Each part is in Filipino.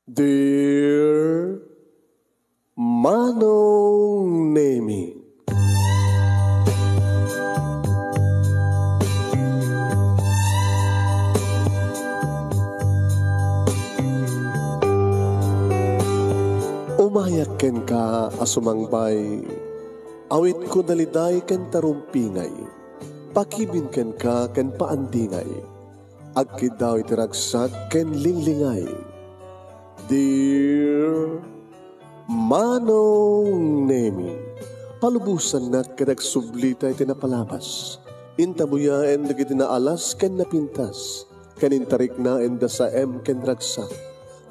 Dear Manong Nemi, umayak ken ka asumangbay, awit ko daliday ken tarumpingay, pakibin ken ka ken paandingay, agkid daw itiragsak ken linglingay. Dear Manong Nemi, palubusan na kadagsublita iti napalabas. Intabuyaen dagiti na alas ken napintas, kanintarik na enda sa ken ragsak,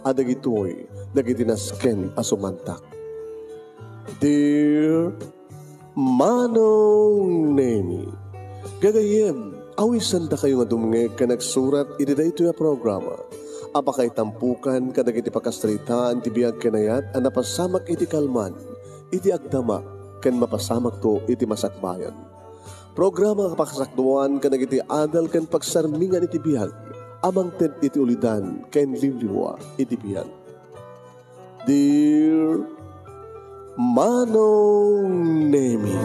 adagitoy dagiti nasken asumantak. Dear Manong Nemi, gagayem, awisan da kayo nga dumngeg ka nagsurat iti daytoy a programa. Apakay tampukan kadagiti pakastritaan ti biag kenayat a napasamak iti kalman, iti agdama ken mapasamak to iti masakbayan. Programa kapakasakduan kadagiti adal ken pagsarmingan iti biag, amang ted iti ulidan ken liwliwa iti biag. Dear Manong Nemi,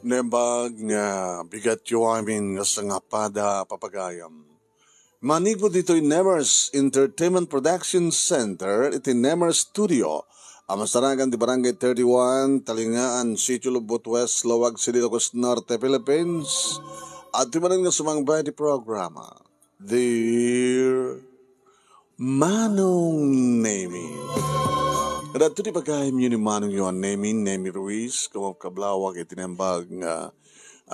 Nembag nga bigat yu amin nga sangapada papagayam. Manigpo dito'y Nemers Entertainment Production Center iti Nemers Studio. Amasaragan di Barangay 31, Talingaan, Sitio Lubot West, Lawag, Sililocos Norte, Philippines. At di man nga sumangbay di programa. Dear Manong Nemi. Dato di pagkahim yun ni Manong yun, Nemi Ruiz, kablawag itinembag nga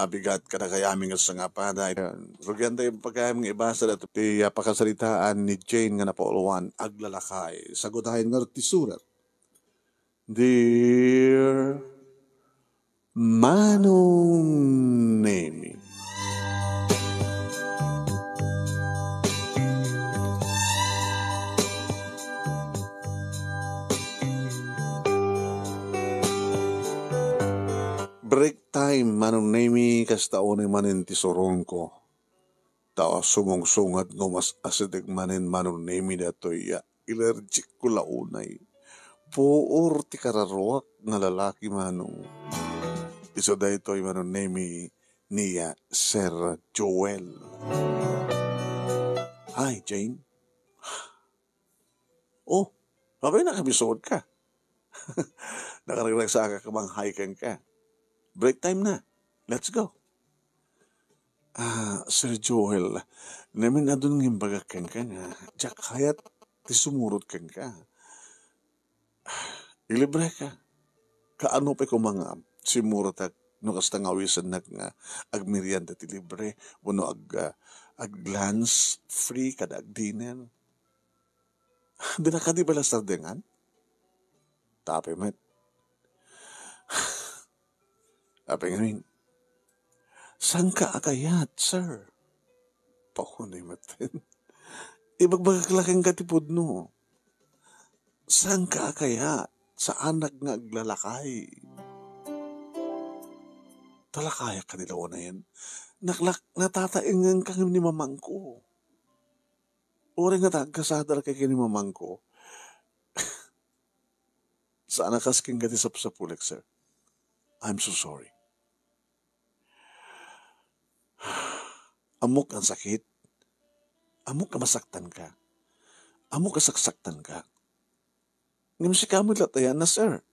bigat kadakayaming nga sangapada. Rugyan tayo pagkahim nga ibasa dato di pakasalitaan ni Jane nga napauluan, aglalakay. Sagutahin nga ti surat. Dear Manong Nemi, break time, Manong Nemi, kastaunay manin ti sorong ko. Tao sumungsungat no mas asidig manin, Manong Nemi, datoy ilerjik ko launay. Puor ti kararuak nga lalaki, Manong. Iso da ito'y, Manong Nemi, niya Sir Joel. Hi, Jane. Oh, mabay nakabisod ka. Nakaraglag sa kamanghayikan ka. Break time na. Let's go. Sir Joel, namin na doon ng bagakkan ka nga. Jack Hayat, ti sumurot kan ka. Ilibre ka. Kaano pa ko mga simurot at no kasta nga wisan na nga agmirian dati libre. Wano ag glance free kada ag dinner. Dinakadi ba lasar dengan? Tapi met. Apa ngayon? Saan ka akayat, sir? Pakunay matin. Ibagbagaklaking katipod no. Saan ka akayat? Sa anak nga aglalakay. Talakaya ka nila na yan. Natataingan kang ni mamang ko. Uri nga tagkasadar kay ni mamang ko. Saan nakasking kati sa pulik, sir? I'm so sorry. Amok ang sakit. Amok ka masaktan ka. Amok ka saksaktan ka. Ngayon si kamot latayan na, sir.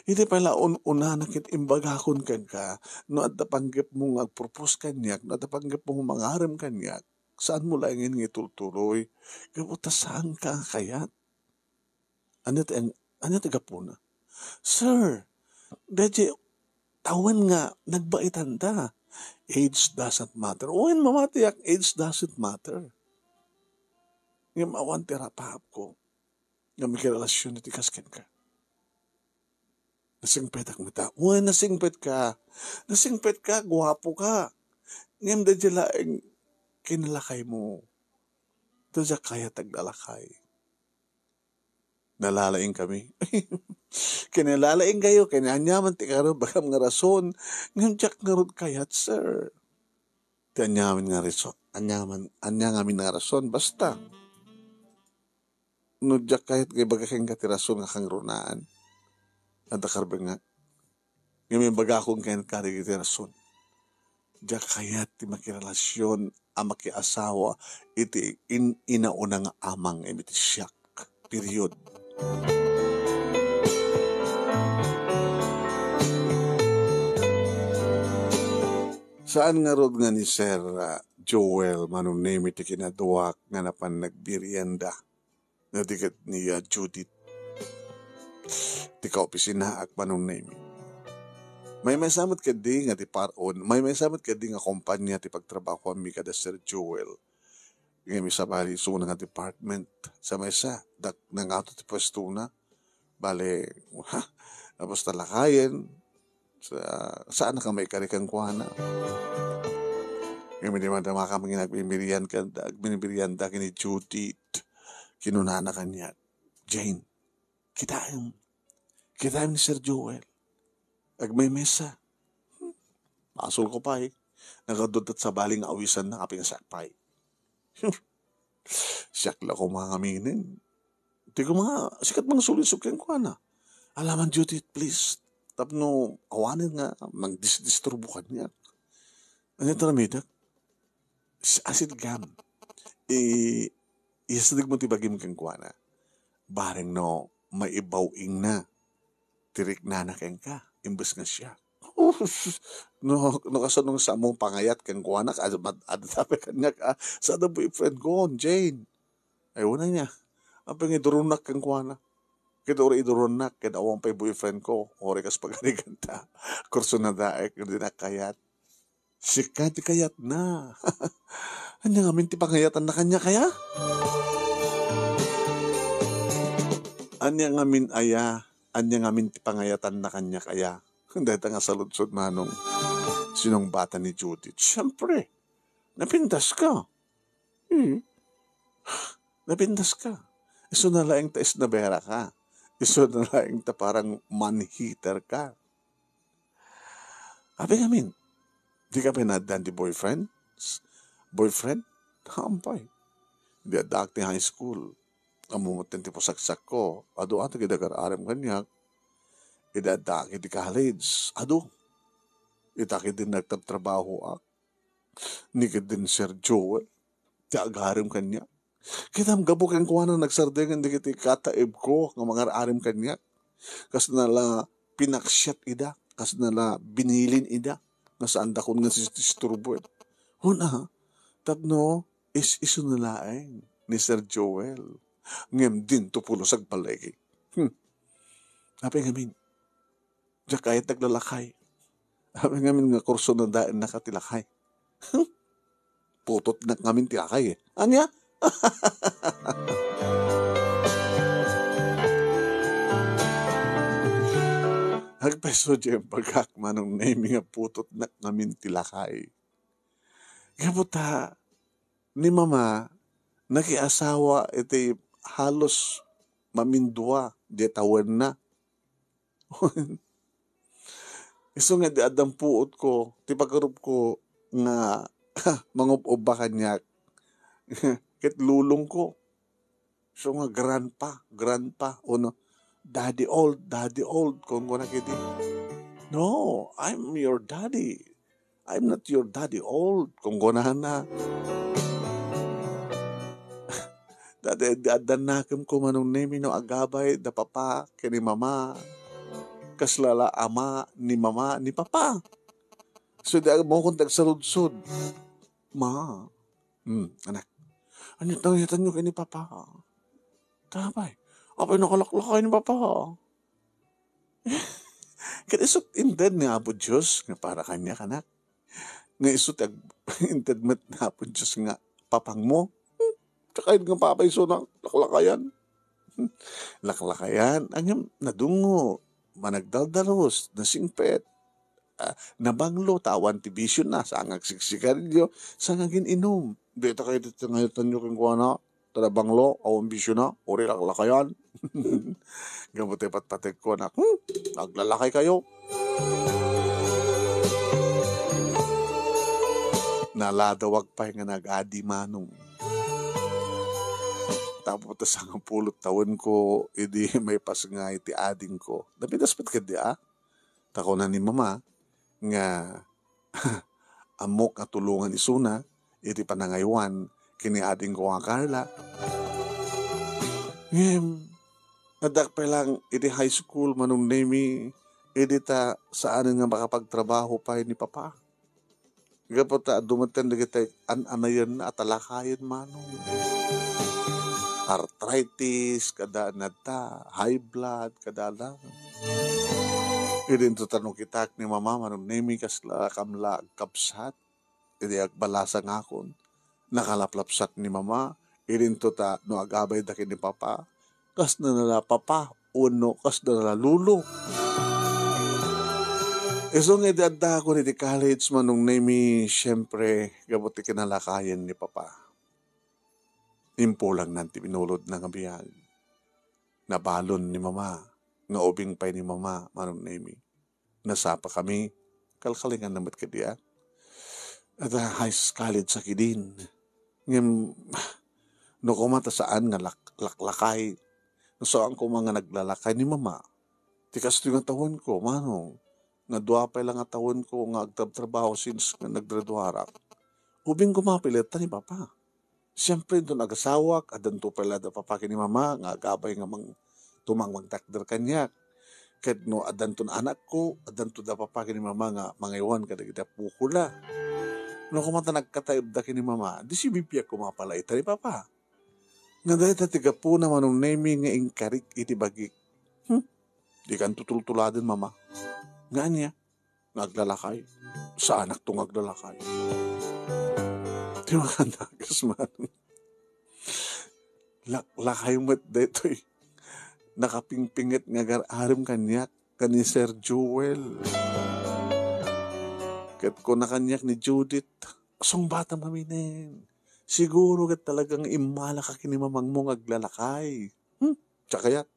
Hindi pala una nakit imbagakon kan ka, no at napanggap mo nga propose kanyak, no at napanggap mo mangaram kanyak, saan mo lang nga itutuloy? Kabuta saan ka kayat? Ano tagapuna? Sir, dadya, tawan nga, nagbaitan ta. Age doesn't matter. Uwin mamatiyak, age doesn't matter. Ngayon mawan terapahap ko, nga may relasyon na tikaskin ka. Nasingpet ak mata. Uwin, nasingpet ka. Nasingpet ka, guwapo ka. Ngayon dadya laing kinalakay mo. Dadya kaya taglalakay. nalalaing kami. Kinalalaing kayo, kinanyaman ti karon bakam nga rason, ngam tiyak nga rod kayat, sir. Ti anyaman nga rason, anyaman nga rason, basta. No tiyak kayat kay bagakeng kati rason nga kang runaan. At akarba nga, ngayon baga akong kayan kari kiti rason. Tiyak kayat ti makirelasyon, ang makiasawa, iti inauna nga amang iti siyak. Period. Saan nga rod nga ni Sir Joel manunemi ti kinaduwak nga napan nagbirienda nga dikat ni Judith ti kaopisinaak manunemi. May samot kadi nga ti paron, may samot kadi nga kompanya ti pagtrabaho mi kada Sir Joel. Nga mi sabali so nga department sa mesa dak nang ato ti pwesto na bale tapos talakayen saan ka may karikang kuhana. Kami naman na kami nagbinibiriyan da kini Judith. Kinunana kanya, Jane, kitain ni Sir Joel. Agmay mesa. Masol ko pa Nakadudat sa baling awisan na kaping sakpay. Siyak la ko mga kaminin. Di ko sikat mga sulisok yung kuhana. Alaman Judith, please. Tapno awanin nga magdisturbo ka niya. Ano taramidak? Asid gam. Isadig mo tibagim kang kuwana. Bareng no maibawing na. Tirik na kang ka. Imbes nga siya. No kasanong sa mong pangayat kang kuwana. Adatabi ka niya ka. Sa the boyfriend ko, Jane. Ay una niya. Ang pangidurunak kang kuwana. Kita ori idurunak. Kaya awang pa'y boyfriend ko. Ori kas pagkariganta. Kurso na daek. Hindi na kayat. Sikat kayat na. Anya ngamin ti pangayatan na kanya kaya? Anya ngamin ti pangayatan na kanya kaya? Dahil nga saludsod manong sinong bata ni Judith. Siyempre, napintas ka. Napintas ka. Iso na laing ta isnabera ka. Iso na laing ta parang man-heater ka. Abi ngamin, di ka pinadan di boyfriend? Hampay. Di adak ni high school. Amumutin ti posaksak ko. Ado ato kidagar-arem kanyak. Idadak di college. Ado. Itaki din nagtatrabaho ak. Nikid din Sir Joel. Ti agarem kanyak. Kitam gabok ang kuha na nagsardengan di kiti kataib ko ng mga arem kanyak. Kas nala pinaksyat ida. Kas nala binilin ida. Nasaan dakon nga si Turbo. Huna, tapno iso nalaeng ni Sir Joel. Ngem din tupulo sag balay. Ape ngamin, diya kahit naglalakay. Ape ngamin nga kurso na daan nakatilakay. Putot na ngamin tilakay Anya? Hagpeso dyan pagkak manong naming nga putot na ngamin tilakay. Kabuta, ni mama, nakiasawa iti halos mamindua, di tawen na. Iso nga di adang puot ko, ti pagkarup ko nga mangup-uba kanyak. Kit lulong ko. So nga grandpa, no, daddy old, kung ko nakiti. No, I'm your daddy. I'm not your daddy old. Kung ko na. Dati adanakam ko manong nemi no agabay da papa kini mama. Kaslala ama ni mama ni papa. So di mo kong tagsaludsod. Ma. Anak. Ano tangyatan nyo kay ni papa? Tabay. Apay nakalaklakay ni papa. Kaya isot inted nga po Diyos nga para kanya kanak. Nga isot inted met nga po Diyos nga papang mo. Tsaka nga papay so na laklakayan. Laklakayan. Ang nadungo. Managdaldalos. Nasingpet. Nabanglo. Tawan tibisyon na. Sa angag siksikaryo. Sa angagin inom. Dito kayo dito ngayon tanyo kang kuha na. Banglo, awang bisyo na, uri laklakayan. Gabuti patpatik ko na, naglalakay kayo. Naladawag pa nga nag-adi manong. Tapos ang pulot taon ko, hindi may pas nga iti ading ko. Napidaspit ka di Tako na ni mama, nga amok at tulungan isuna, iti panangaywan, kiniading ko nga Carla. Nadak pa lang, iti high school manong nemi, iti ta saan nga makapagtrabaho pa ni papa. Gapot ta, dumatan na kita, anayan na atalakayan manong. Arthritis, kada nata, high blood, kada lang. Idin to tanong kitak ni mama, manong nemi kasla kamla kapsat, idi agbalasang akon, nakalaplapsat ni mama, idin to ta no agabay dakin ni papa, kas na nala papa, uno, kas na nala lulo. So nga idadda ko ni di college manong nemi, syempre, gabuti kinalakayan ni papa. Impo lang nanti pinulod na nga biyag. Nabalon ni mama, nga ubing pay ni mama, manong nemi. Nasapa kami, kalkalingan namat ka diya. At high college sa kidin. Ngam, no kumata saan nga laklakay. No saan ko mga naglalakay ni mama. Tikas ito nga tawon ko, manong. Nga duwapay lang nga tawon ko, nga agtrabaho since nga naggraduarak. Ubing kumapilit ni papa. Siyempre doon agasawak, adan to pala da papaki ni mama, nga agabay nga tumang magtakder kanyak. Kahit no adan to anak ko, adan to da papaki ni mama nga mangaywan kada kita pukula. No kumanta nagkatayod da kini mama, di si bibiyak kumapala ita ni papa. Nga dahil tatiga po naman ng naming nga ingkarik iti bagik. Di kan tutultuladin mama. Nga niya, naglalakay. Sa anak to naglalakay. Di makanagas man. Lakay mo't deto'y nakapingpingit nga gararim kanyak kani Sir Jewel. Kat ko na kanyak ni Judith, asong bata maminin. Siguro kat talagang imala ka kinimamang mong aglalakay. Tsaka yat.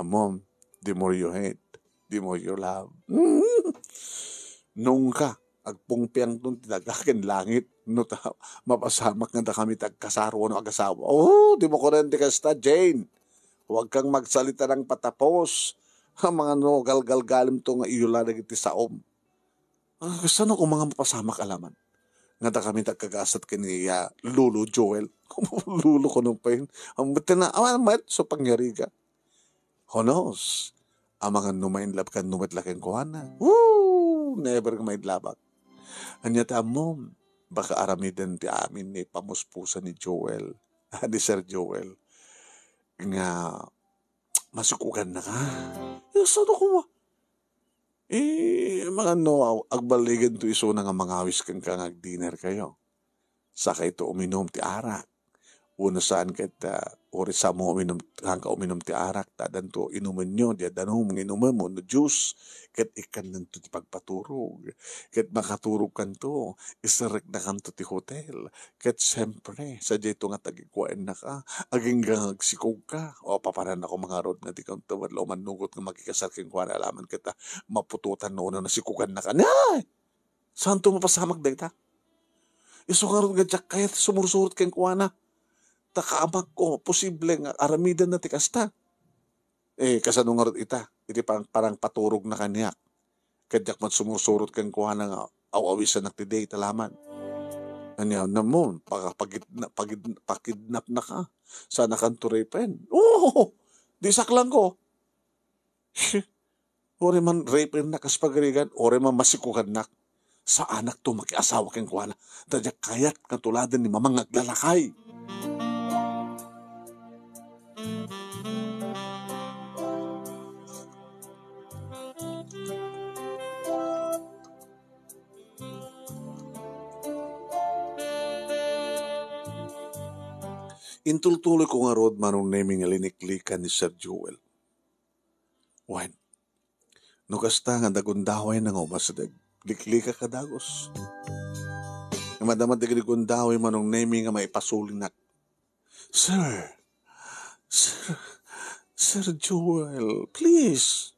Mom, the more you hate, the more you love. Nung ka, agpungpiang tong tinagakin langit, no ta, mapasamak nga da kami tagkasarwa no agasawa. Oh, di mo ko rin di kasta, Jane. Huwag kang magsalita ng patapos. Ang mga no, galgal-galim to nga iyula na giti saom. Saan ako mga mapasamak alaman? Nga da kami tagkagasat kaniya Lulu Joel. Lulu ko nung pa yun. Ang batin na, amat, so pangyari ka. Who knows? Ang mga numainlab ka, numatlaking kuhana. Woo! Never ka maidlabak. Anya ta mo, baka aramidan ti amin ni pamuspusan ni Joel, ni Sir Joel, nga masukukan na ka. Saan ako ma? Mga no, agbaligan to iso na nga mangawis kang agdinner kayo. Saka ito uminom ti arak. Una saan kita, ori sa mo uminom ti arak, tadan to inuman nyo, di adanong inuman mo, no juice, kat ikan nanto ti pagpaturog, kat makaturog kan to, isarek na kan to ti hotel, kat siyempre, sa dito nga tagikuan na ka, aging gagsikog ka, o paparan ako mga road na di kang tawad, lauman nugot nga magkikasar king kuwan, alaman kita, mapututan noon na sikugan na ka, nay! Saan to mapasamak dayta? Iso nga ron nga jak kaya sumursurot kang kuwan na, takaamak ko, posible nga aramidan na ti kasta. Kasano nga rin ita, iti parang paturog na kanyak. Kadyak mat sumusurot kang kuha na nga, awawisan na ti day talaman. Anya na mo, pakidnap na ka. Sana kang turepen. Oo, di saklang ko. Ore man repen na kaspagarigan, ore man masikukan na. Sa anak to makiasawa kang kuha na. Tadyak kayat katuladan ni mamang aglalakay. Intultuloy ko nga rod manong naming aliniklikan ni Sir Jewel. Wan, no kasta nga dagundaway na nga umasadag, liklika ka dagos. Nga madamad dagundaway manong naming nga maipasulinak. Sir, Sir, Sir Joel, please.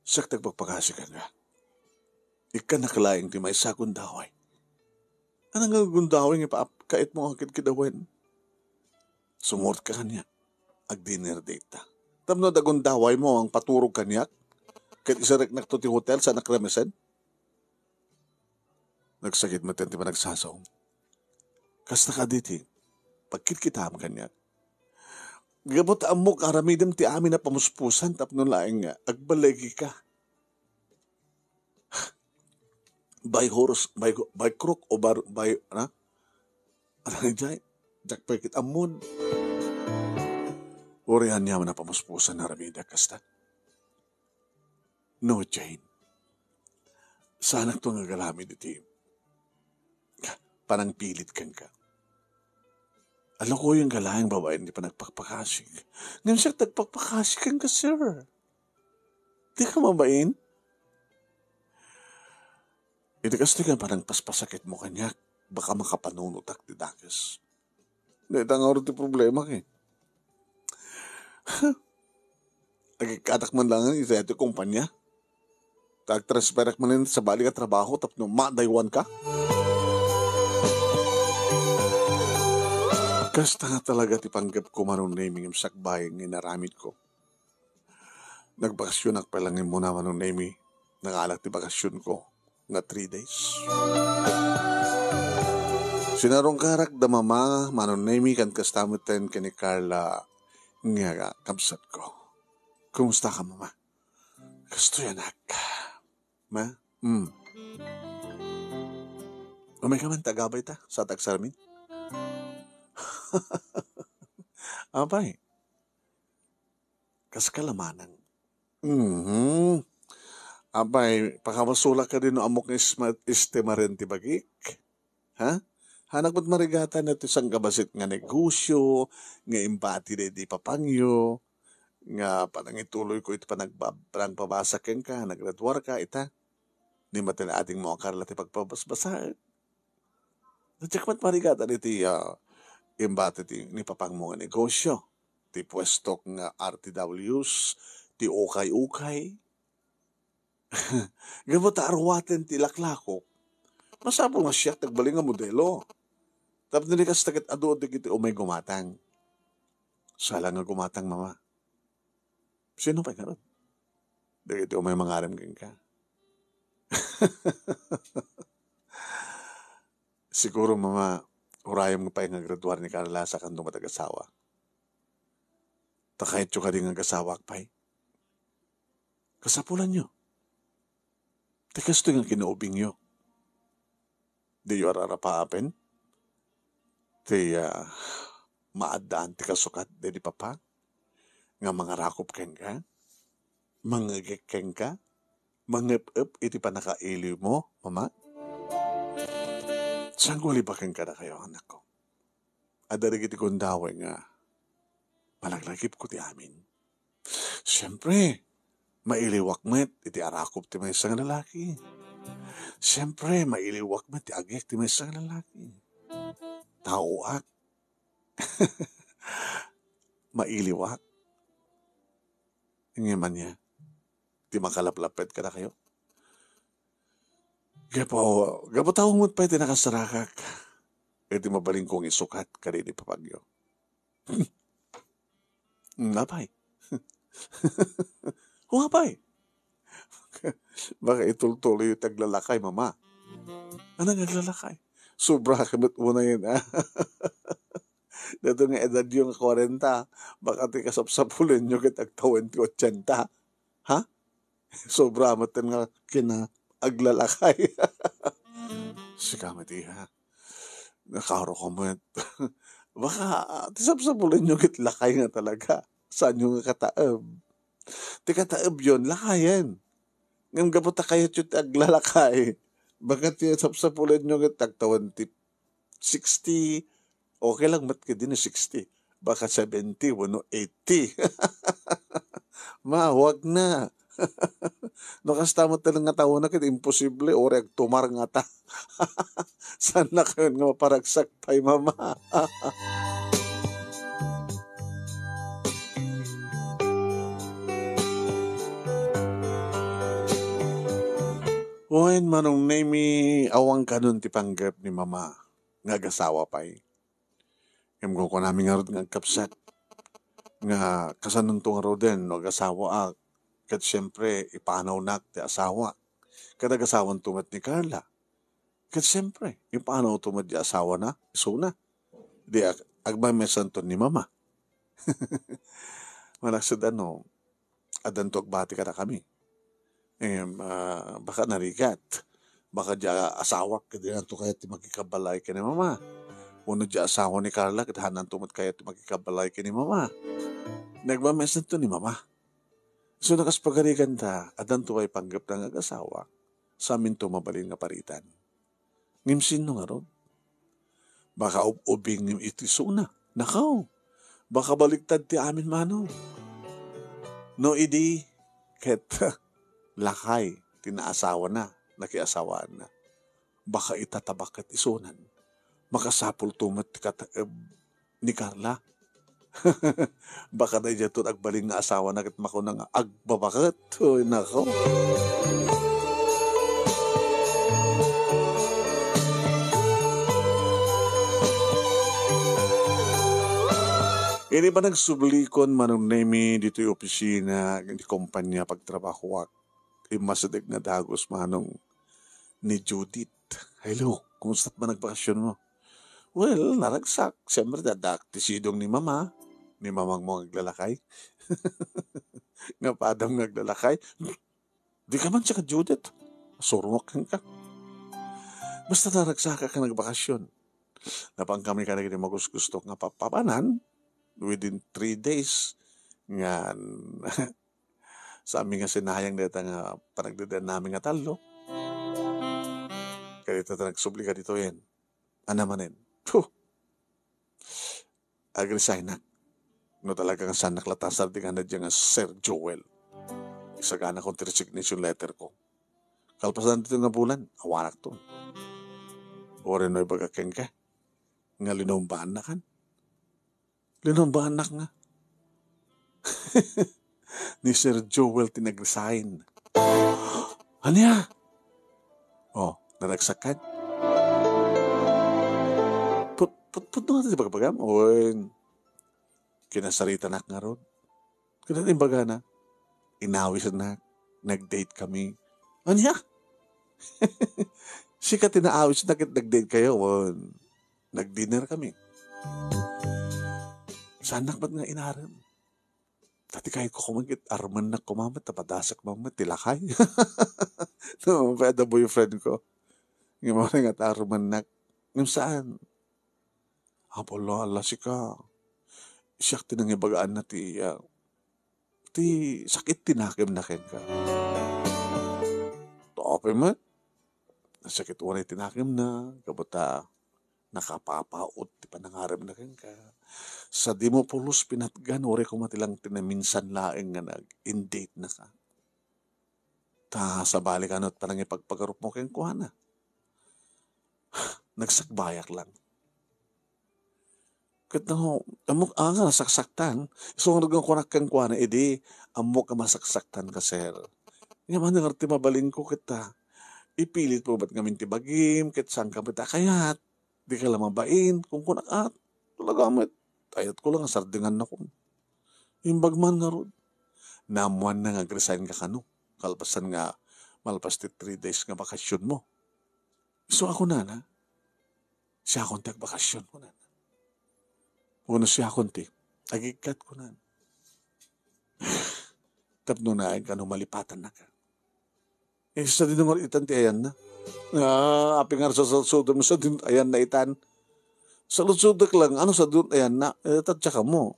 Saktak pagpakasi ka nga. Ika nakalaing ti may sakong daway. Anang nga gundaway nga kait mo akit kidawen? Sumort ka kanya. Ag dinner date ta. Tapno da gundaway mo ang paturog kanyak. Kahit isarek na ti hotel sa nakremesen. Nagsakit mo ti pa nagsasaw. Kas nakaditi. Pagkit kita am kanyak. Gabot amok aramidem ti amin na pamuspusan tapno laing nga. Agbalegi ka. By horse, by crook o by ano dyan? Jack Perkit amon. Urihan niya na pamuspusan na ramida kasta. No, Jane. Sana ito nga galamid iti. Panang pilit kang ka. Alam ko yung galayang babae hindi pa nagpakpakasig. Ngayon siya nagpakpakasig kang ka, sir. Di ka mabain? Iti kasi ka parang paspasakit mo kanya. Baka makapanunutak di dakis. Hindi, nga rin iti problema ka eh. Nagkikatak man lang iti ito kumpanya. Tag-transferak man rin sa bali ka trabaho tapno madaywan ka. Kasta nga talaga ti panggap ko manong naming yung sakbay ng inaramid ko. Nagbakasyon akpalangin mo na manong naming nangalak ti bakasyon ko nga 3 days. Sinarong karak da mama manong naming kan kastamutin kani Carla nga kamsat ko. Kumusta ka mama? Gusto yan ak. Ma? Umay ka man tagabay ta sa tagsarmin? Abay. Kas kalamanang. Abay, pakawasula ka din no amok ng istemarin ti bagik. Ha? Hanak mo't marigatan na ito isang kabasit nga negosyo, nga empati di papangyo, nga panang ituloy ko ito pa nagpabasak ka, nagradwar ka, ita. Di matin ating mga karla ti pagpabasbasaan. Natsak mo't marigatan iti empati ti ni papang mga negosyo. Ti pwestok nga RTWs, ti ukay-ukay. Gabot arwaten ti laklako. Masapong nga siya tagbaling nga modelo. Tapos nilikas tagat ado iti umay gumatang. Sala nga gumatang mama. Sino pa nga ron? Dagiti umay mangaram ka. Siguro mama, urayam nga pa yung graduar ni Carla sa kandong matag-asawa. Takahit yung ka din ang kasawak pa kasapulan nyo. Tikas ito yung kinuubing nyo. Di yung ararapaapen. Ti maadaan ti kasukat di papa. Nga mga rakop keng ka. Mga gekeng ka. Mga up iti pa nakailiw mo, mama. Saan ko libakin ka na kayo, anak ko? Adarig iti kundaway nga. Malaglagip ko ti amin. Siyempre, mailiwak met iti arakop ti may isang lalaki. Siyempre, mailiwak met ti agek ti may isang lalaki. Tauak. Mailiwak. Ngayon niya, ti makalaplapet ka na kayo. Gapo tawang mo't pa iti nakasarakak. Iti mabaling kong isukat kari di papagyo. Napay. Huwapay. Baka itultuloy yung taglalakay, mama. Ano naglalakay? Sobra kamit mo na yun, ha? Dato nga edad yung 40, baka ti kasapsapulin nyo kitag 20-80. Ha? Sobra matin nga aglalakay. Sikamati, ha? Nakaro ko mo. Baka tisapsapulin nyo kitlakay nga talaga. Saan yung kataab? Ti kataab yun, lakayan. Ngayon gaputa kayo yung aglalakay. Baka tisapsapulin nyo kitag 20-60. Okay lang, mat ka din 60. Baka 70, 80. Ma, huwag na. No, kasta mo talang nga taon na kita, imposible, oreg tumar nga ta. Saan na kayo nga maparagsak pa'y mama? Uwain manong nemi awang kanun ti panggap ni mama nga gasawa pa'y. Imgo ko namin nga rin nga kapsat nga kasanun to nga ro din no gasawa ak. Kat siyempre ipanaw nak ti asawa. Kada gasawan tumat ni Carla. Kat siyempre ipanaw tumat ti asawa na. Iso na. Di agmamesan to ni mama. Malaksad adan to agbati ka na kami. Baka narigat. Baka diya asawa kadi na to kaya ti magkikabalay ka ni mama. Uno diya asawa ni Carla kadi hanan tumat kaya ti magkikabalay ka ni mama. Nagmamesan to ni mama. So nakas pagarigan ta, adan to ay panggap ng asawa, sa amin to mabalin nga paritan. Ngimsin no nga ron. Baka ubing nim iti suna. Nakaw. Baka baliktad ti amin mano. No idi, ket lakay, tinaasawa na, nakiasawaan na. Baka itatabak at isunan. Makasapul tumat ni Carla. Baka na dyan agbaling na asawa na kat mako na nga agbabakat. Uy, nako. Ini ba nagsublikon manong nemi dito yung opisina, di kumpanya pagtrabaho wak. Imasadig na dagos manong ni Judith. Hello, kumusta't ba nagbakasyon mo? Well, naragsak. Siyempre, dadak tisidong ni mama. Ni mamang mo naglalakay. Nga padang naglalakay. Di ka man siya ka Judith. Surwak ka. Basta naragsak ka nagbakasyon. Napang kami ka na magusto nga papabanan. Within 3 days, nga sa amin nga sinayang dito nga panagdadan namin nga talo. Kaya dito nagsubli ka dito yan. Ano manin? Agresay na. No talagang sanak latasar di nga na dyan nga Sir Joel. Isagana kong resignation letter ko. Kalpasan dito nga bulan, awarak to. Ore no'y bagakeng ka. Nga linumbaan na kan. Linumbaan na nga. Ni Sir Joel tinag-resign. Ano ya? Oh, naragsakan. Put natin di bagam. O, kinasarita na nga ron. Kaya imbaga na. Inawis na. Nag-date kami. Ano ya? Sika tinaawis na nag-date kayo. O, nag-dinner kami. Sanak ba't nga inaram? Tati kahit ko kumagit, arman na kumamat, tapadasak mamat, tilakay. No, pwede boyfriend ko. Yung mga nga arman na. Yung saan? Apolo, ala si ka. Siyak tinang ibagaan na ti sakit tinakim na ken ka. Tope mat. Sakit wanay tinakim na. Kabuta, nakapapaot, ti panangarap na ken ka. Sa di mo pulos pinatgan, ore ko matilang tinaminsan laeng nga nag-indate na ka. Ta sa balik anot parang ipagpagarup mo kayong kuhana. Nagsakbayak lang. Kat no, amok nga nasaksaktan. So kung nagkunak kang kuhana, edi amok ka masaksaktan ka, sir. Nga man nang mabaling ko kita. Ipilit po ba't ngamin tibagim, kat saan ka bita kayat. Di ka lang mabain, kung kunak at. Talagamit. Ayat ko lang, sardingan na ko. Imbagman nga ron. Namuan na nga agresign ka kano. Kalpasan nga, malpas 3 days nga bakasyon mo. So ako na. Siya akong bakasyon ko na. Uno siya akong agikat ko na. Tapno na ay kano malipatan na ka. Sa dinungar itan ti ayan na. Api nga sa sudom sa din ayan na itan. Sa lusudok lang, ano sa doon, ayan na, tatsaka mo.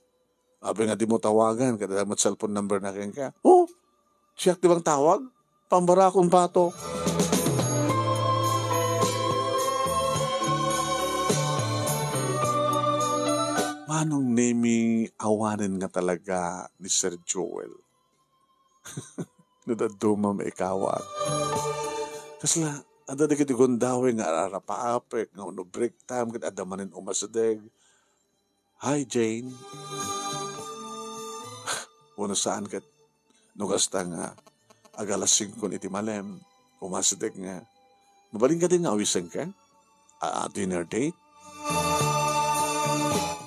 Abi nga di mo tawagan, kada damat cellphone number na kayo ka. Oh, siyak di bang tawag? Pambara akong pato. Manong nemi awanin nga talaga ni Sir Joel. Nadaduma maikawat. Kasla, ada di kiti gondawe nga ararapaapek, nga uno break time, kat adamanin umasadeg. Hi, Jane. Uno saan kat, nugas ta nga, agalas 5 iti malem, Umasideg nga. Mabaling ka din nga awisan ka? Dinner date?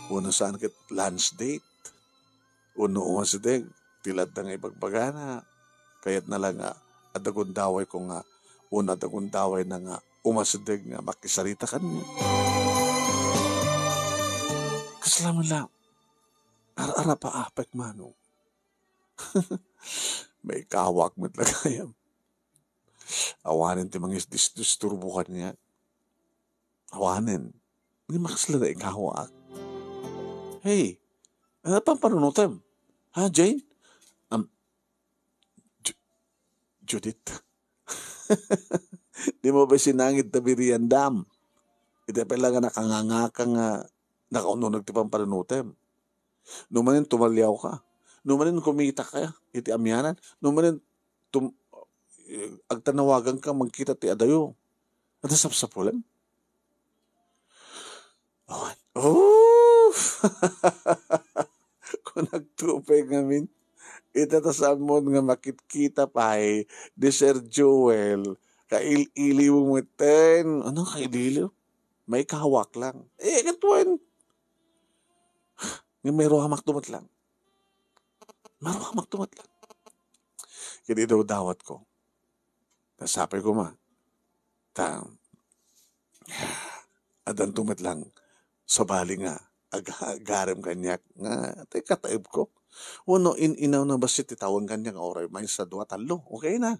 Uno saan kat lunch date? Uno umasideg. Tilad na nga ibagbagana. Kaya't na lang nga, adagundaway ko nga, una adagundaway na nga, umasideg nga, makisarita ka niya. Kasalaman lang, ara-ara pa apek manong. May kawak mo talaga. Awanin ti mga disturbo ka niya. Awanin. Hindi makasala na ikawak. Hey, ano pang panunutem? Ha, Jane? Judith. Di mo ba sinangit na biriandam? Ito pa lang nakangangaka nga nakaununag ti pang panunutem. Numanin tumalyaw ka. Numanin kumita ka. Iti amyanan. Numanin agtanawagan ka magkita ti adayo. At sapsapulan. Oh! Kung nagtupay ngamin, itatasan mo nga makitkita pa di Sir Joel, kaililiw mo ten. Ano kaililiw? May kahawak lang. Katuan. May rohamak tumat lang. Marohamak tumat lang. Kaya daw dawat ko. Nasapay ko ma. Adan tumat lang. Sabali nga. Agarem kanyak nga. Tay kataib ko. Uno inaw na basit itawang kanyak oray. May sa 2-3. Okay na.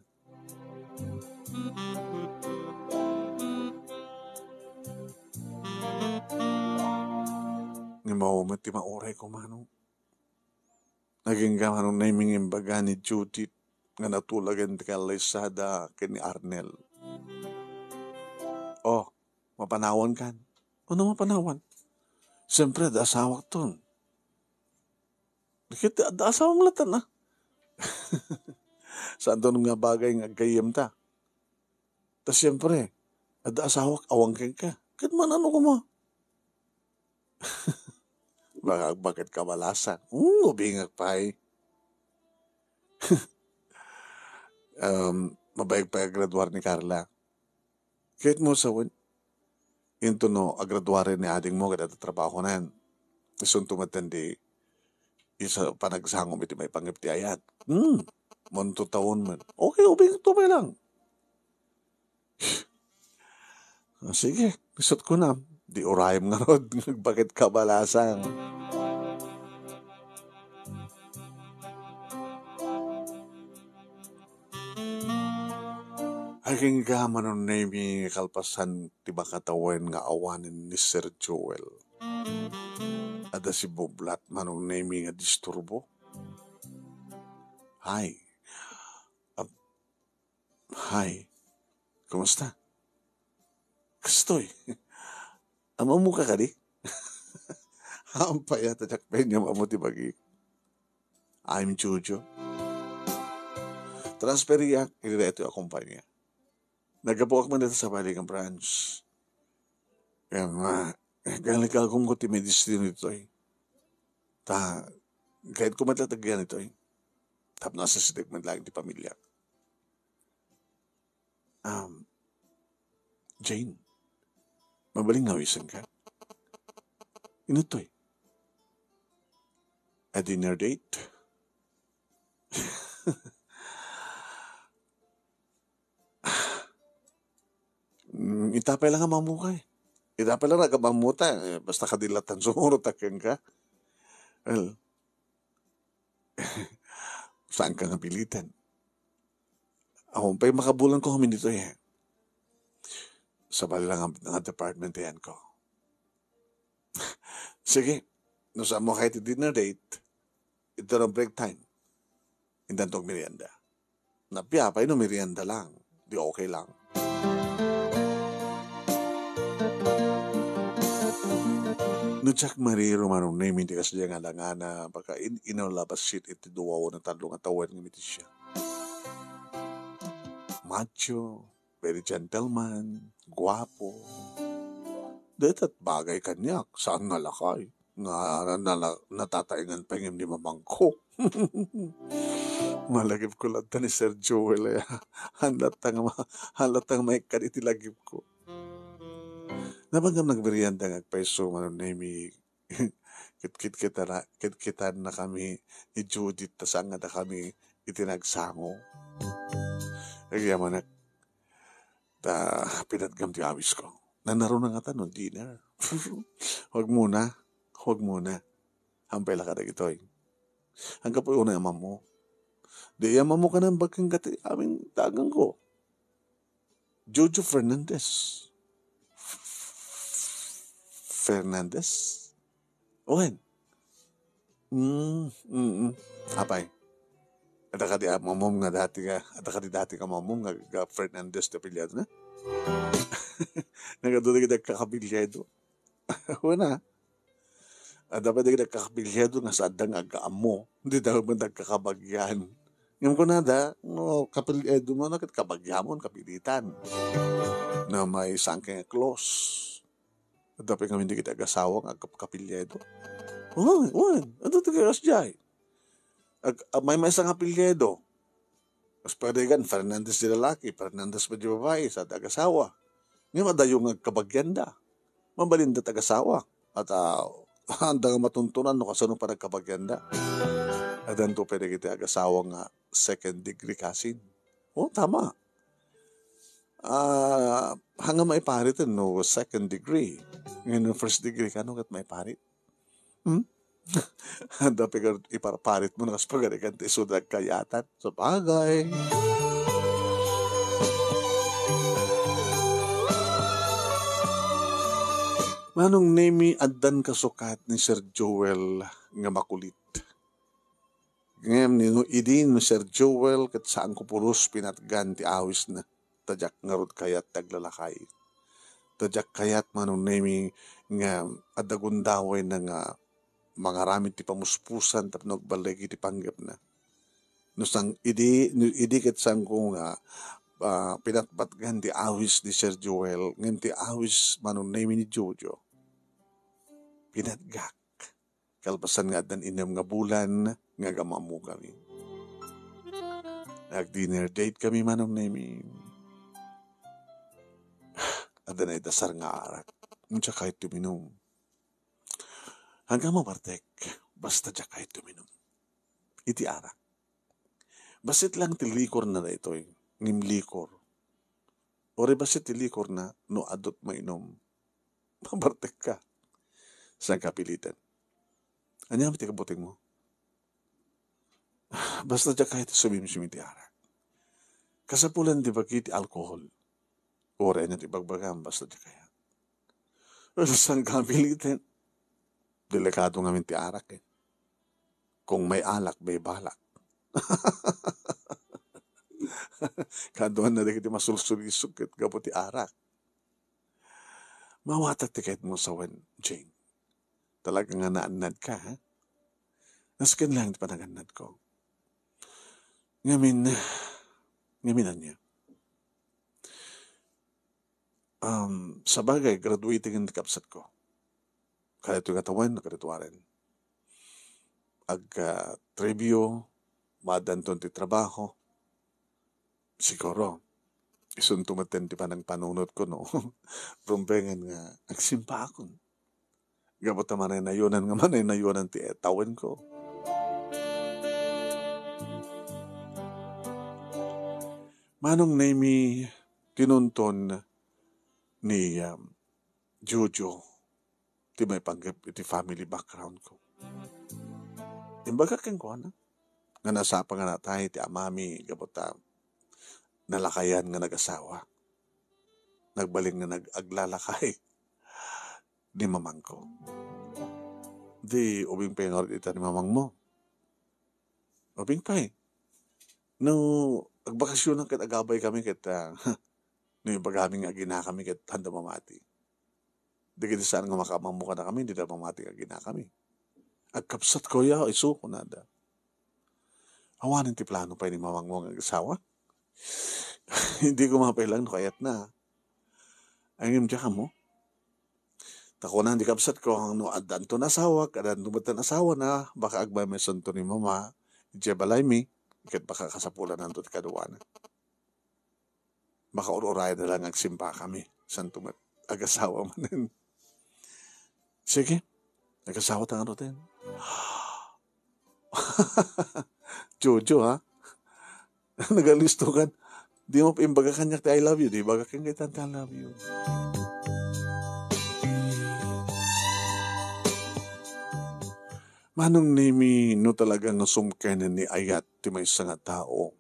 Nga maumat ti maoray ko manong. Naging gamanong naiming imbaga ni Judith nga natulagan ti kalaysada kini Arnel. Oh, mapanawan kan. Ano mapanawan? Siyempre, da asawak ton. Dikit, da asawang latan na. Saan doon nga bagay nga gayem ta? Tas siyempre, da asawak awangkin ka. Kat man ano ko mo? Bakit ka malasan? Ubingag pa mabayag pa graduar ni Carla. Kahit mo sa into no, agraduare ni ading mo kada trabaho nan. Isun tumatandi isa panagsangom iti may pangipti ayat. Monto taon man. Okay, ubing tumay lang. Sige, isot ko na. Di orayam nga rod. Bakit kabalasang? Aking gaman nun na yung kalpasan tiba katawan nga awanin ni Sir Joel. Ada si Boblat manong na yung nga disturbo. Hi. Hi. Kumusta? Kastoy. Amamu ka ka di? Hampay at ajakpen niya mamuti bagi. I'm Jojo. Transferiak, hindi na ito yung kumpanya. Nagabuak man dito sa Baligang Branch. Kaya nga, galikal kong ko ti medicine nito eh. Kahit kumatlatagyan ito eh. Nasa sinig man lang di pamilya. Jane, mabaling nawisan ka? Ino to eh? A dinner date? Itapay lang ang mamukay. Itapay lang ang mamuta. Basta kadilatan sumuro takyan ka. Well, saan ka napilitan? Ako pa'y makabulan ko kami dito eh. Sa bali lang ang department yan ko. Sige, no saan mo kahit dinner date, ito ng break time. Hindi tong merienda. Napiyapay no merienda lang. Di okay lang. No Jack Mariro manong name hindi kasi nga lang na baka inalabas shit iti duwaw na talong atawan ng iti siya. Macho, very gentleman, guwapo. Datat bagay kanyak, saan nga lakay. natataingan pa yung di mamang ko. Malagip ko lang ni Sir Joel. Halatang may kanitilagip ko. Nabangam nagmerienda ngagpaiso manon nemi kit na kami ni Judith tasanga na kami itinagsango. Nagyaman pinatgam ti awis ko. Nanaro na nga no dinner. Huwag muna. Hampay la ka na gitoy. Hanggang po yung amam mo. Di amam mo ka ng bagang kati aming dagang ko. Jojo Fernandez. Owen. Apay. Ada ka di mamom nga dati ka mamom nga Fernandez na pilyado na. Nagadulo kita kakapilyado. Wana. Ada pa di kita kakapilyado nga sa adang agaam mo. Hindi daw ba nagkakabagyan. Ngayon ko nada, kapilyado mo na kabagyan mo, kapilitan. Na may sangking close. Dapat kami hindi kita agasawa ng kapilyedo. Ano ito kayo asjay? May isang kapilyedo. Mas pwede gan, Fernandez di lalaki, Fernandez pa di babae, sa agasawa. Ngayon madayo ng kabagyanda. Mabalinda tagasawa. At handa nga matuntunan no kasano pa nagkabagyanda. At dan to pwede kita agasawa nga second degree cousin. Tama. Hanggang may parit no second degree. Ngayon first degree ka no kat may parit. Dapat ka ipaparit mo na kasi pagalikan tiso nagkayatan. So bagay. Manong nemi addan kasukat ni Sir Joel nga makulit. Ngayon no idin no Sir Joel kat saan ko puros pinatgan ti awis na. Tajak ngarod kayat taglalakay. Tajak kayat manong nemi nga adagundaway na nga mga ramit ti pamuspusan tapno balegi ti panggap na. Nusang idi ket sang ko nga pinatbatgan ti awis ni Sir Joel ngem ti awis manong nemi ni Jojo. Pinatgak. Kalpasan nga dan inyam nga bulan nga gamamu kami. Nag-dinner date kami manong nemi. At na dasar nga arak. Unsa kahit tuminom. Hanggang mabartek, basta dya kahit tuminom. Iti arak. Basit lang tilikor na ito ngim likor. Ore basit tilikor na no adot mainom. Mabartek ka. Sa kapilitan. Anyam ti kabuting mo? Basta dya kahit sumim-sumim ti arak. Kasapulan di ba kiti alkohol? Ore na ti bagbagam basta di kaya. Sang kapilitan, delikado nga ti arak eh. Kung may alak, may balak. Kaduan na di kiti masulsulisok ket gapo ti arak. Mawatat ti kahit mo sa Jane. Talaga nga naanad ka, ha? Naskin lang ti panaganad ko. Ngaminan niya. Sa bagay, graduating in kapsat ko. Kaya ito katawan, nakarituaren. Trivio, madanton ti trabaho. Siguro, isuntumaten ti panang panunod ko, no? Rumpengan nga, agsimpa akon. Gabot na manay nayunan ti etawan ko. Manong nemi tinunton ni Jojo ti may panggap iti family background ko. Imbaga keng ko na nga nasapa nga natay ti amami gabota nalakayan nga nag-asawa. Nagbaling nga nag-aglalakay ni mamang ko. Di ubing pengor ita ni mamang mo. Ubing pa eh. No, agbakasyon ng agabay kami kita no yung paghaming nga gina kami ket handa mamati. Di kita saan nga makamamuka na kami, di na mamati nga gina kami. Agkapsat ko ya, isuko na da. Awanin ti plano pa ni mamang mo ang asawa. Hindi ko mapailang no kayat na. Ang imdya ka mo. Tako na, di kapsat ko, no, adan to nasawa, adan tumatan asawa na, baka agbay may santo ni mama, jebalay mi, kat baka kasapulan nanto ti kaduana. Baka ururay na lang agsimpa kami, santo mat, agasawa manin. Sige, agasawa tangan roten. Jojo ha, nagalisto kan, di mo imbaga kanyak ti I love you, di baga kang kaitan I love you. Manong nimi no talagang nasumkenan ni ayat ti may nga tao.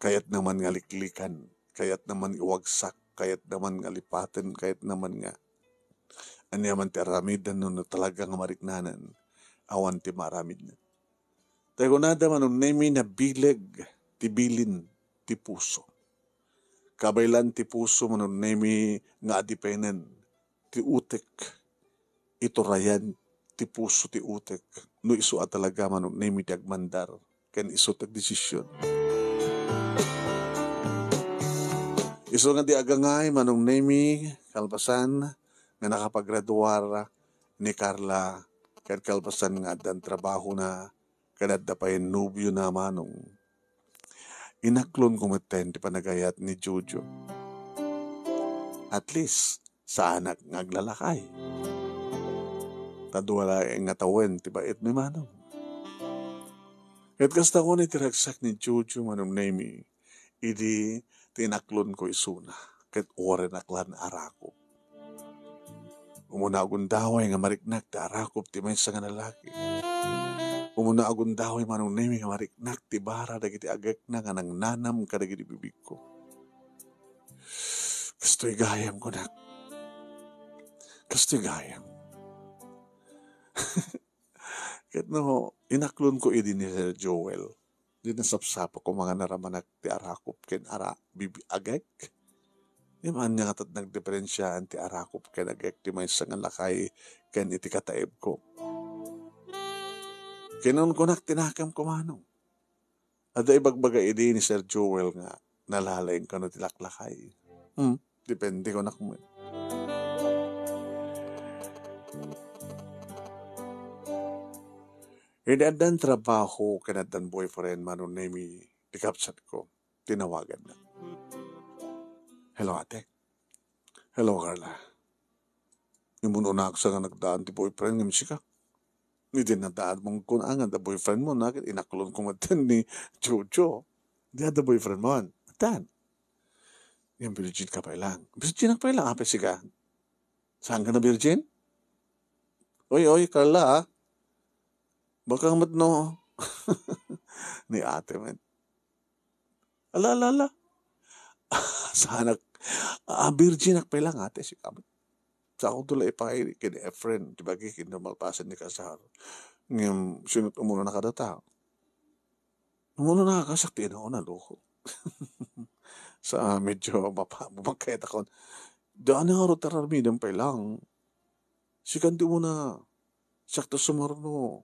Kayat naman nga liklikan, kayat naman iwagsak, kayat naman nga lipaten, kayat naman nga anyaman ti aramidan no talagang mariknanan, awan ti maramid na. Tayo nada manong nimi na bileg, ti bilin, ti puso. Kabaylan ti puso manong nimi nga adipenan, ti utek, iturayan, ti puso ti utek, no iso at talaga manong nemi ti agmandar, ken iso tag desisyon. Iso nga di agangay manong nemi, kalpasan, nga nakapagraduar ni Carla, ken kalpasan nga dan trabaho na, kanadda pa yung nubyo na manong. Inaklon kumiten ti panagayat ni Jojo. At least, sa anak nga aglalakay. Tadwala nga tawen, ti bait ni manong. Kat kasta ko ni tiragsak ni Jojo manong nemi, idi tinaklon ko isuna, kat oren aklan arakop. Umuna agundaway nga mariknak ti arakop ti may nga lalaki. Umuna agundaway manong nemi nga mariknak ti bara dagiti agak na nga nang nanam ka dagiti bibig ko. Kasto'y gayam ko na. Kasto'y gayam. Kat no, inaklon ko idi ni Sir Joel. Di nasapsapa ko mga naramanak ti arakop ken bibi agek. Di man niya katat nagdiferensya ti arakop ken agek ti may nga lakay ken iti kataib ko. Kinon ko tinakam ko manong. Ada ibagbaga idi ni Sir Joel nga nalalaing kano ti laklakay. Depende ko mo. Inadan trabaho kanadan boyfriend manon nemi tikapsat ko. Tinawagan na. Hello ate. Hello Carla. Yung na ako sa nagdaan ti boyfriend ng musika. Hindi na daan mong kunangan da boyfriend mo na inakulon ko matan ni Jojo. Di da boyfriend mo. Matan. Yung virgin ka pa ilang. Virgin ka pa ilang. Ape siga. Saan ka na virgin? Oy, Carla ha. Baka matno. Ni ate man. Ala. Sana. Virgin ka pa ilang ate. Si kamat. Sa ako tulay ipakay kini Efren. Diba kindamalpasan ni Kasar. Ngayon sinut umuna na kada tao. Umuna na kakasakti na ako na loko. Sa medyo mapagkayat ako. Daan nga ro taramidang pa ilang. Sikandi mo na. Sakto sumarno.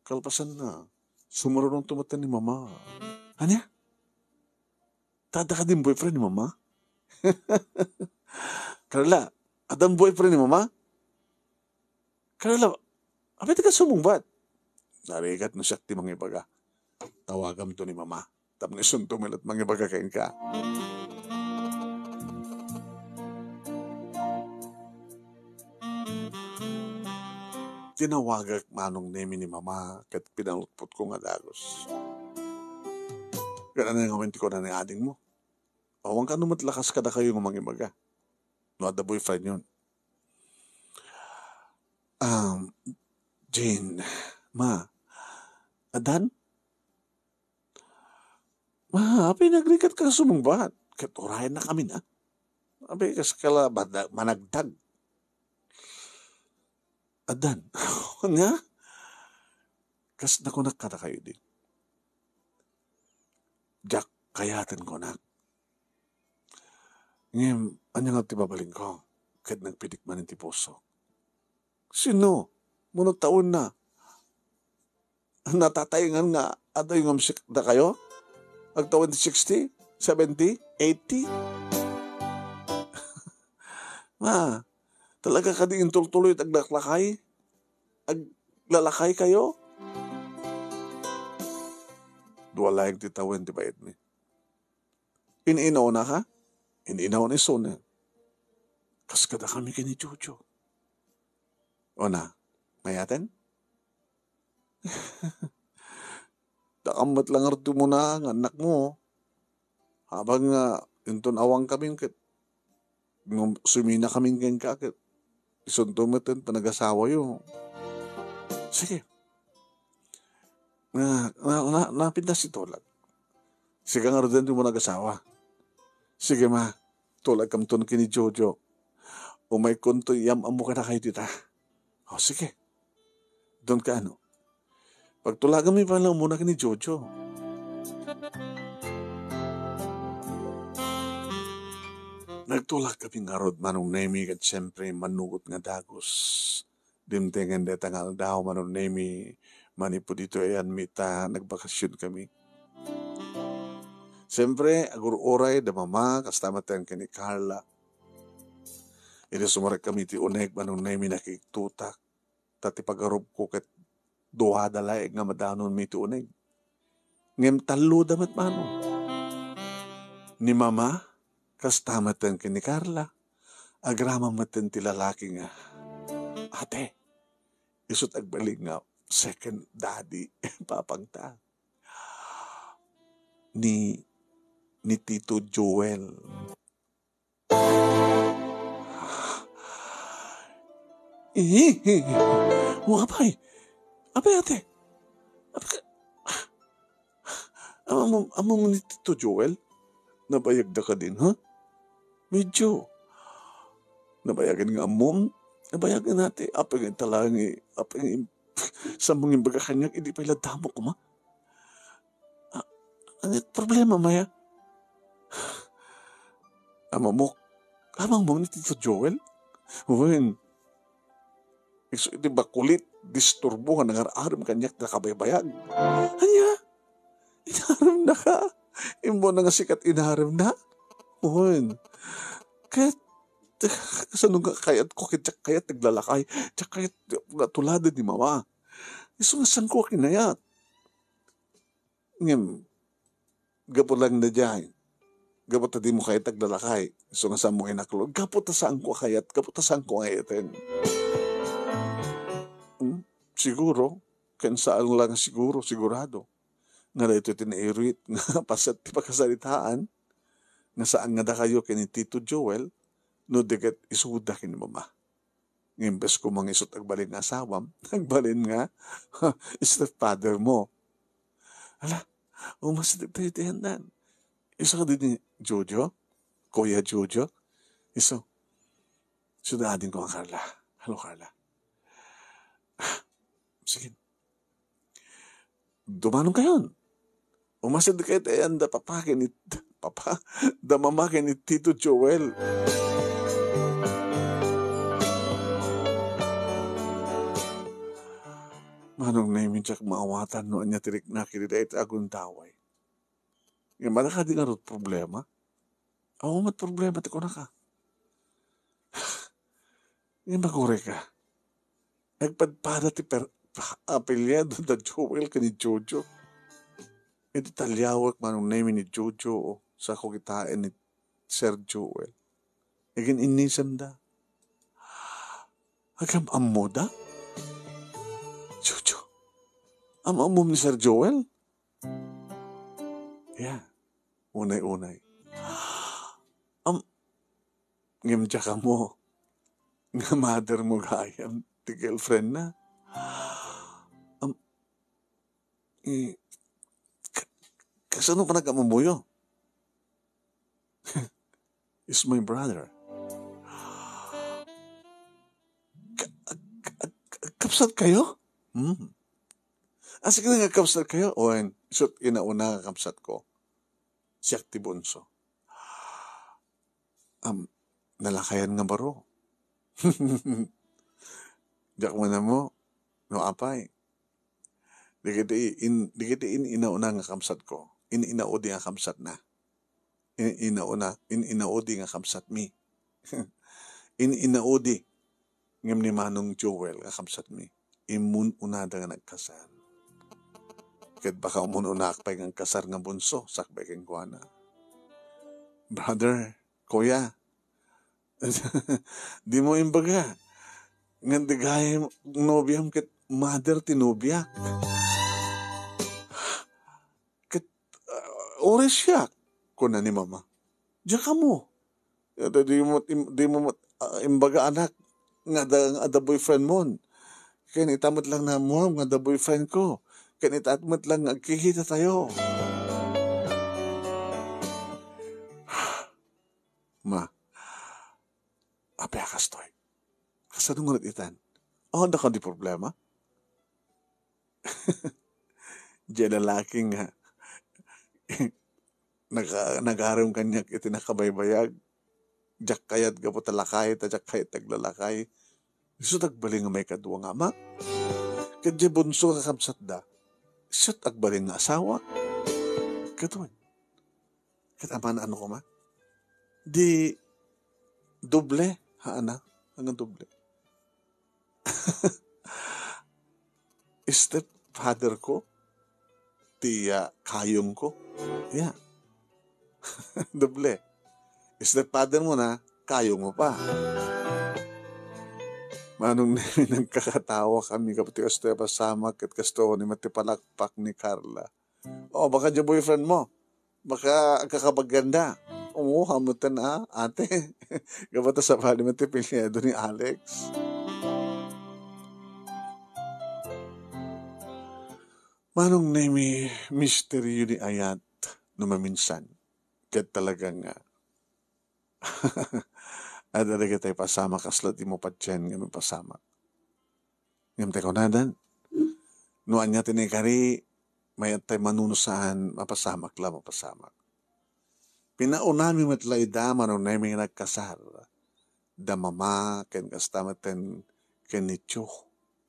Kalpasan na. Sumarno tumatan ni mama. Anya? Tada ka din boyfriend ni mama? Carla, adang boyfriend ni mama? Carla, apit ka sumungbat? Narigat no siya ti mga ibaga. Tawagam to ni mama. Tapos isuntumil at mga ibaga kain ka. Tinawagak manong nemi ni mama kat pinalutpot ko nga dagos. Kaya na nga ko na ni ading mo. Awang ka numatlakas ka na kayo ng mga ibaga. No, the boyfriend yun. Jane, ma, adan? Ma, pinagrikat ka sumungbat. Katurayan na kami na. Abi, kaskala, managdag. Adan, nga? Kas na kunak ka na kayo din. Jack, kayatan ko na. Ngayon, anya nga tibabaling ko, kahit nagpitik man ang tiposo. Sino? Munong taon na. Natatayangan nga, ato yung amsik na kayo? Agtawan 60, 70, 80? Ma, Talaga ka di intultuloy at aglalakay? Aglalakay kayo? Duwalayag titawan ti bayad mi. Ininaw na ka? Ininaw ni Sona. Kaskada kami kini Jojo. O na, mayaten? Dakamat lang arto mo na ang anak mo. Habang inton awang kami, sumina kami keng kakit. Isuntumatin, panag-asawa yun. Sige. Napintas si Tolag. Sige nga rin mo nag-asawa. Sige ma, Tolag kam to kini Jojo. Umay kunto yam amo ka na kayo dita. O sige. Doon ka ano. Pagtulagan mo pa lang muna kini Jojo. Nagtulak kami nga rod manong nemi at siyempre manugot nga dagos. Dimtengan de tangal daw manong nemi manipo dito ayan mita nagbakasyon kami. Siyempre agur-oray da mama kastamatan kini Carla. Ito sumarag kami ti uneg manong nemi nakiktutak. Tati pag-arob ko kat duha dalay nga madanon mi ti uneg. Ngem talo damat mano. Ni mama kastamatan kini Carla. Agrama maten ti lalaki nga. Ate, isut agbalik nga second daddy papangta. Ni Tito Joel. Apay ate. Amo mo ni Tito Joel? Nabayag na ka din, ha? Medyo. Nabayagan nga amom. Nabayagan natin. Apay nga talangi. Apay nga sa mga baga kanyang hindi pa iladamo ko, ma. Ano problema, Maya? Amang mo ni Tito Joel? Uwin. Iti ba kulit, disturbo nga nangar-aram kanyak na kabaybayag. Anya? Inaram na ka? Imbo na nga sikat inaram na? Uwin. Kaya, saan nga kayat ko kayat naglalakay, kayat natuladan ni mama. Iso nga saan ko kinayat. Ngayon, gapo lang na dyan. Gapo ta di mo kayat naglalakay. Iso nga saan mo inaklog. Gapo ta saan ko kayat, gapo ta saan ko kayatin. Siguro, saan lang sigurado. Nga na ito tinairuit, nga pasat ti pagkasalitaan, nga saan nga da kayo kini Tito Joel, no degat isuda kini mama. Ngimbes ko mga isot agbalin nga asawam, nagbalin nga, stepfather mo. Ala, umasidip tayo tiyandan. Isa ka din ni Jojo, Kuya Jojo. Iso, sudadin ko ang Carla. Hello, Carla. Sige. Dumanong kayo. Umasid kayo tayo da mamakin ni Tito Joel. Manong naimin siya maawatan no anya tirik na kiriday iti agun taway. Yung malaka di nga problema. Ako mat problema ti ko na ka. Yung magure ka. Nagpadpada ti apelyado da Joel ka ni Jojo. Iti talyawak manong naimin ni Jojo sa kukitain ni Sir Joel. Igin inisam da. Agam amo da? Jojo, amo ni Sir Joel? Yeah, unay-unay. Ngimdya ka mo. Nga mother mo gayam, ti girlfriend na. Kasano pa nag-amamuyo? Is my brother. Kapsat kayo? Sige nga kapsat kayo? O, isot inauna nga kapsat ko. Siyak ti bunso. Nalakayan nga baro. Diyak mo na mo, no apay. Di kita inauna nga kapsat ko. Inaudi nga kapsat na. Inaudi nga kapsat mi. Inaudi ngem ni Manong Joel kakabsat mi. Imun unada nga nagkasar. Ket baka umununak pa ng kasar nga bunso sakbay keng kuana. Brother, kuya, di mo imbaga. Nga digay nobyam ket mother tinubyak. Ket ores siya kuna ni mama. Diya ka mo. Di mo imbaga anak nga da boyfriend mo. Kaya itamot lang na mo nga da boyfriend ko. Kaya itamot lang agkikita tayo. Ma, apeakas to'y. Kasanong ngunit itan? Anda ka di problema? Diyan lalaki nga. Nag-aram kanya iti nakabaybayag. Diyak kayat gapo talakay, tadyak kayat taglalakay. Iso tagbaling nga may kadwa nga ama. Kadya bunso kakabsat da. Iso tagbaling nga asawa. Katuan. Kataman ano ko ma? Di doble, haana? Hanggang doble. Stepfather ko, tiya kayong ko, yeah. Doble. Stepfather mo na, kayong mo pa. Manong nagkakatawa kami kapati kasto pasama kat kasto ni matipalakpak ni Carla. O baka dyan boyfriend mo, baka kakapaganda. Umuha mo ta na, ate. Kapata sa pali matipilyedo ni Alex. Manong nami misteryo ni Ayat no maminsan. Kat talagang ada lagi tayo pasama kaslat mo pa dyan nga pasama. Ngam tayo nadan. Nuan niya tinikari may tayo manunusaan mapasamak lang mapasamak. Pinaunami matlay da manong nami nagkasar. Da mama ken kastamaten ken ni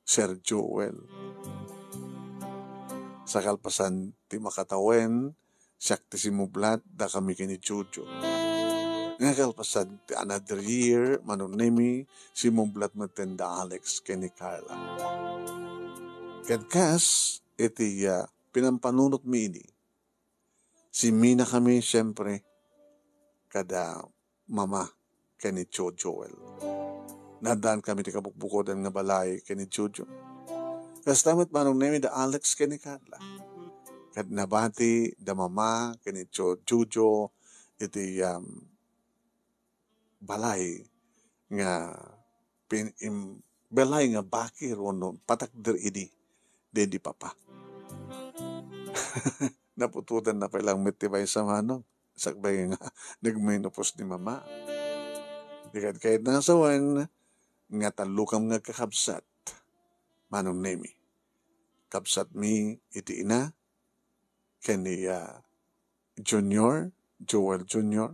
Sir Joel. Sa kalpasan ti makatawen, siyak ti simublat, da kami kini Jojo. Nga kalpasan ti another year, manong nemi, simublat maten da Alex kini Carla. Kadkas, iti pinampanunot mi ini. Si Mina kami, siyempre, kada mama kini Joel. Nadaan kami ti kabukbukodan nga balay kini Jojo. Kastamat manong nemi da Alex kini Carla. Kat nabati da mama kini Jojo iti balay nga balay nga bakir wano patakder idi dedi papa. Napututan na pailang mitibay sa manong sakbay nga nagminopos ni mama. Dikat kahit nasawan nga talukam nga kakabsat manong nemi. Kabsat mi iti ina kani Joel Jr.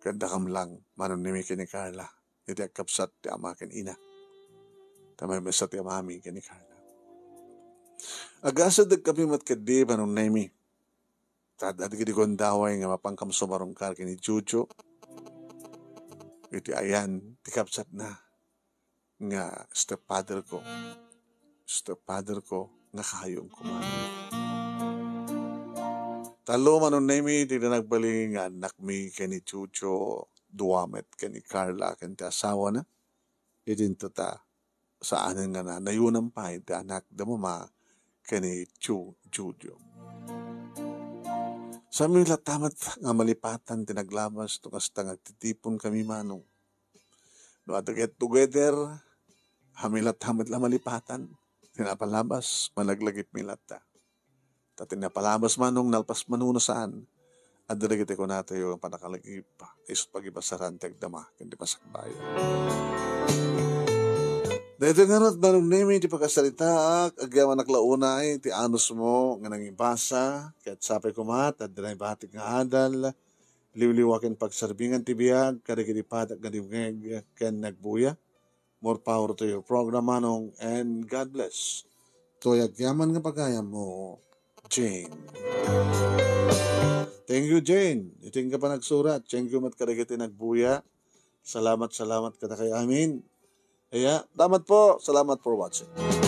Kadakam lang manong nemi kani Carla. Iti kabsat ti ama ken ina. Tamay basta ti amami kani Carla. Agasa kami matkadi manong nemi. Tad gidi gondaway nga mapangkam sumarong kar kini Jojo. Iti ayan ti kabsat na. Nga stepfather ko nga kayong kumano. Talo manong nemi di na nagbaling nga anak mi kani Chucho duwamet kani Carla kani asawa na idinto ta saan nga na nayunang pa iti anak da mama kani Jojo. Sa mi latamat nga malipatan tinaglabas to kasta nga titipon kami manong. No at get together hamilat hamad la malipatan, tinapalabas, managlagip milata. Ta tinapalabas manong nalpas manuno saan, at dalagit ko nato yung panakalagip pa, isot pagibasaran tagdama, kundi pasakbayan. Dahil nga rin, manong nemi, di pagkasalita, agyaman naklaunay, ti anos mo, nga nangibasa, kaya't sapay kumat, at dinay batik nga adal, liwliwakin pagsarbingan tibiyag, karikiripat at ganibigay, ken nagbuya. More power to your program, manong, and God bless. Toyag yaman nga pagaya mo, Jane. Thank you, Jane. Iting ka pa nagsurat. Thank you mat karagiti nagbuya. Salamat kada kay amin. Kaya, damat po. Salamat for watching.